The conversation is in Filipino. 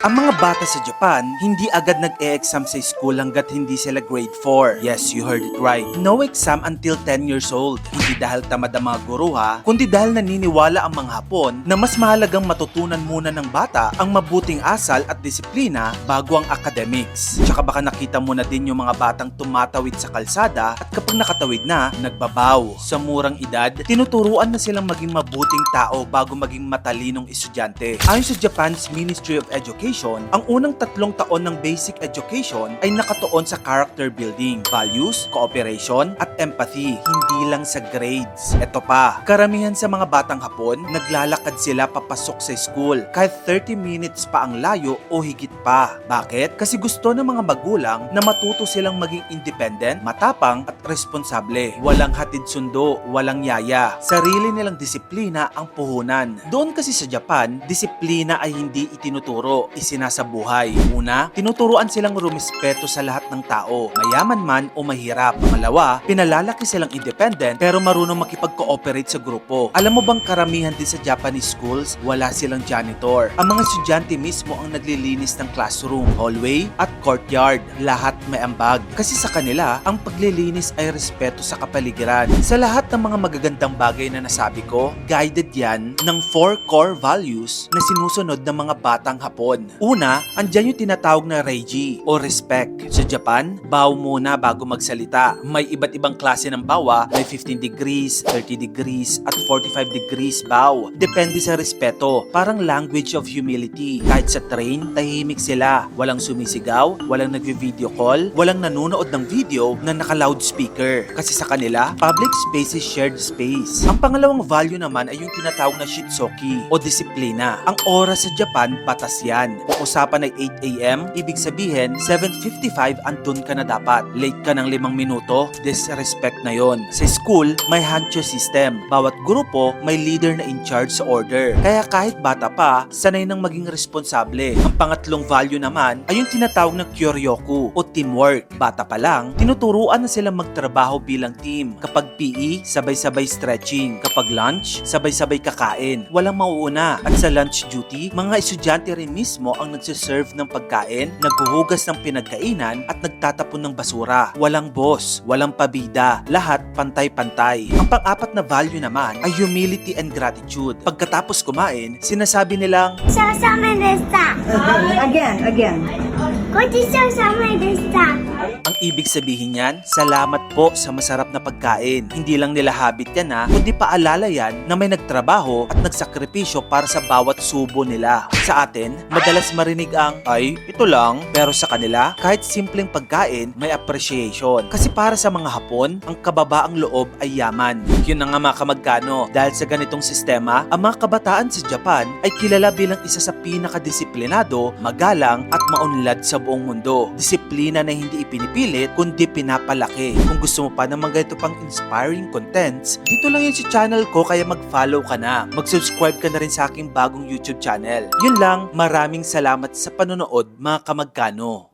Ang mga bata sa Japan, hindi agad nag-e-exam sa school hanggat hindi sila grade 4. Yes, you heard it right. No exam until 10 years old. Hindi dahil tamad ang mga guro ha, kundi dahil naniniwala ang mga Hapon na mas mahalagang matutunan muna ng bata ang mabuting asal at disiplina bago ang academics. Tsaka baka nakita mo na din yung mga batang tumatawid sa kalsada at kapag nakatawid na, nagbabaw. Sa murang edad, tinuturuan na silang maging mabuting tao bago maging matalinong estudyante. Ayon sa Japan's Ministry of Education, ang unang 3 taon ng basic education ay nakatuon sa character building, values, cooperation, at empathy, hindi lang sa grades. Ito pa, karamihan sa mga batang Hapon, naglalakad sila papasok sa school kahit 30 minutes pa ang layo o higit pa. Bakit? Kasi gusto ng mga magulang na matuto silang maging independent, matapang at responsable. Walang hatid sundo, walang yaya. Sarili nilang disiplina ang puhunan. Doon kasi sa Japan, disiplina ay hindi itinuturo, isinasabuhay. Una, tinuturuan silang rumispeto sa lahat ng tao, mayaman man o mahirap. Pangalawa, pinalalaki silang independent pero marunong makipag-cooperate sa grupo. Alam mo bang karamihan din sa Japanese schools, wala silang janitor. Ang mga estudyante mismo ang naglilinis ng classroom, hallway at courtyard. Lahat may ambag. Kasi sa kanila, ang paglilinis ay respeto sa kapaligiran. Sa lahat ng mga magagandang bagay na nasabi ko, guided yan ng 4 core values na sinusunod ng mga batang Hapon. Una, andyan yung tinatawag na Reiji o respect. Sa Japan, bow muna bago magsalita. May iba't ibang klase ng bawa, may 15 degrees, 30 degrees, at 45 degrees bow. Depende sa respeto, parang language of humility. Kahit sa train, tahimik sila. Walang sumisigaw, walang nagvi-video call, walang nanonood ng video na naka-loudspeaker. Kasi sa kanila, public space is shared space. Ang pangalawang value naman ay yung tinatawag na shitsoki o disiplina. Ang oras sa Japan, batas yan. Kung usapan ay 8 AM, ibig sabihin 7:55 andun ka na dapat. Late ka ng 5 minuto, disrespect na yon. Sa school, may hancho system. Bawat grupo may leader na in charge sa order. Kaya kahit bata pa, sanay nang maging responsable. Ang pangatlong value naman ay yung tinatawag na kyoryoku o teamwork. Bata pa lang, tinuturuan na silang magtrabaho bilang team. Kapag PE, sabay-sabay stretching. Kapag lunch, sabay-sabay kakain. Walang mauuna. At sa lunch duty, mga estudyante rin mismo ang nagsiserve ng pagkain, naghuhugas ng pinagkainan at nagtatapon ng basura. Walang boss, walang pabida, lahat pantay-pantay. Ang pang-apat na value naman ay humility and gratitude. Pagkatapos kumain, sinasabi nilang, ごちそうさまでした。 Again. ごちそうさまでした。 ang ibig sabihin niyan, salamat po sa masarap na pagkain. Hindi lang nila habit yan ha, kundi paalala yan na may nagtrabaho at nagsakripisyo para sa bawat subo nila. Sa atin, madalas marinig ang, ay, ito lang. Pero sa kanila, kahit simpleng pagkain, may appreciation. Kasi para sa mga Hapon, ang kababaang loob ay yaman. Yun na nga mga kamagkano. Dahil sa ganitong sistema, ang mga kabataan sa Japan ay kilala bilang isa sa pinakadisiplinado, magalang at maunlad sa buong mundo. Disiplina na hindi ipinipilit, kundi pinapalaki. Kung gusto mo pa ng mga ganito pang inspiring contents, dito lang yan sa channel ko kaya mag-follow ka na. Mag-subscribe ka na rin sa aking bagong YouTube channel. Yun lang, maraming salamat sa panonood mga kamagkano.